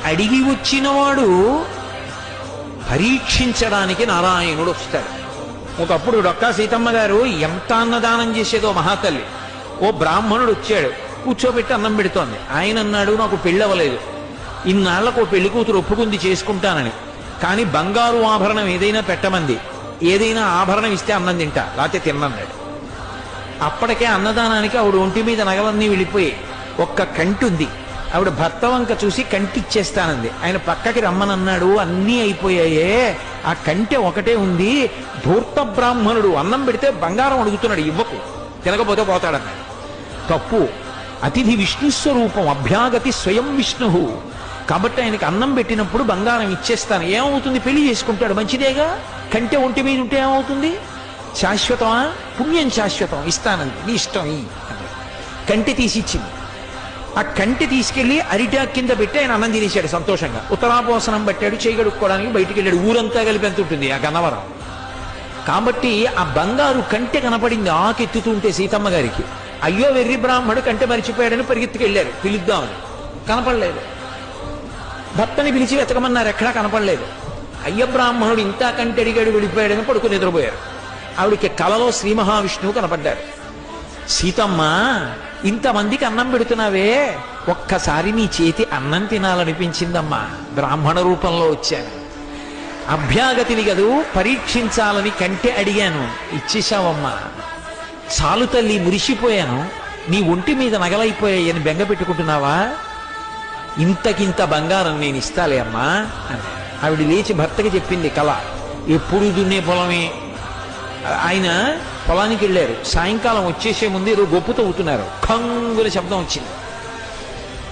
అడిగి వచ్చినవాడు పరీక్షించడానికి నారాయణుడు వస్తాడు. ఒకప్పుడు డొక్కా సీతమ్మ గారు ఎంత అన్నదానం చేసేదో మహాతల్లి. ఓ బ్రాహ్మణుడు వచ్చాడు, కూర్చోబెట్టి అన్నం పెడుతోంది. ఆయన అన్నాడు, నాకు పెళ్ళవలేదు, ఇన్నాళ్లకు పెళ్లి కూతురు ఒప్పుకుంది చేసుకుంటానని, కానీ బంగారు ఆభరణం ఏదైనా పెట్టమంది, ఏదైనా ఆభరణం ఇస్తే అన్నం తింటా, లేకపోతే తిన్నన్నాడు. అప్పటికే అన్నదానానికి ఆవిడ ఒంటి మీద నగలన్నీ వెళ్ళిపోయి ఒక్క కంటి ఉంది. ఆవిడ భర్త వంక చూసి కంటి ఇచ్చేస్తానంది. ఆయన పక్కకి రమ్మనన్నాడు, అన్నీ అయిపోయాయే, ఆ కంటె ఒకటే ఉంది. ధూర్త బ్రాహ్మణుడు అన్నం పెడితే బంగారం అడుగుతున్నాడు, ఇవ్వకు, తినకపోతే పోతాడన్నాడు. తప్పు. అతిథి విష్ణుస్వరూపం, అభ్యాగతి స్వయం విష్ణు. కాబట్టి ఆయనకి అన్నం పెట్టినప్పుడు బంగారం ఇచ్చేస్తాను. ఏమవుతుంది, పెళ్లి చేసుకుంటాడు, మంచిదేగా. కంటె ఒంటి మీద ఉంటే ఏమవుతుంది, శాశ్వతమా? పుణ్యం శాశ్వతం, ఇస్తానంది, నీ ఇష్టం ఈ. కంటె తీసి ఇచ్చింది. ఆ కంటె తీసుకెళ్లి అరిటాక్ కింద పెట్టి ఆయన అన్నం తినేశాడు సంతోషంగా. ఉత్తరాపోసనం పట్టాడు, చేయగడుక్కోవడానికి బయటికి వెళ్ళాడు. ఊరంతా కలిపి ఎంత ఉంటుంది ఆ గన్నవరం. కాబట్టి ఆ బంగారు కంటె కనపడింది ఆకెత్తుతుంటే సీతమ్మ గారికి. అయ్యో వెర్రి బ్రాహ్మడు కంటె మరిచిపోయాడని పరిగెత్తుకెళ్ళారు పిలుద్దామని. కనపడలేదు. భర్తని పిలిచి వెతకమన్నారు, ఎక్కడా కనపడలేదు. అయ్య బ్రాహ్మణుడు ఇంత కంటె అడిగాడు, వెళ్ళిపోయాడని పడుకుని నిద్రపోయారు. ఆవిడికి కలలో శ్రీ మహావిష్ణువు కనపడ్డారు. సీతమ్మ, ఇంతమందికి అన్నం పెడుతున్నావే, ఒక్కసారి నీ చేతి అన్నం తినాలనిపించిందమ్మా, బ్రాహ్మణ రూపంలో వచ్చాను. అభ్యాగతిని గదు పరీక్షించాలని కంటె అడిగాను, ఇచ్చేశావమ్మా. చాలు తల్లి, మురిసిపోయాను. నీ ఒంటి మీద నగలైపోయాయని బెంగ పెట్టుకుంటున్నావా? ఇంతకింత బంగారం నేను ఇస్తాలే అమ్మా అని ఆవిడ లేచి భర్తకి చెప్పింది కళ. ఎప్పుడు దున్నే పొలమే. ఆయన పొలానికి వెళ్ళారు. సాయంకాలం వచ్చేసే ముందు ఏదో గొప్పు తవ్వుతున్నారు. కంగుల శబ్దం వచ్చింది.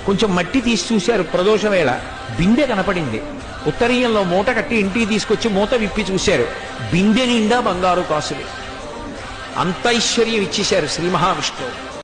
కొంచెం మట్టి తీసి చూశారు. ప్రదోష వేళ బిందె కనపడింది. ఉత్తరీయంలో మూట కట్టి ఇంటికి తీసుకొచ్చి మూత విప్పి చూశారు. బిందె నిండా బంగారు కాసులు. అంత ఐశ్వర్యం ఇచ్చేశారు శ్రీ మహావిష్ణువు.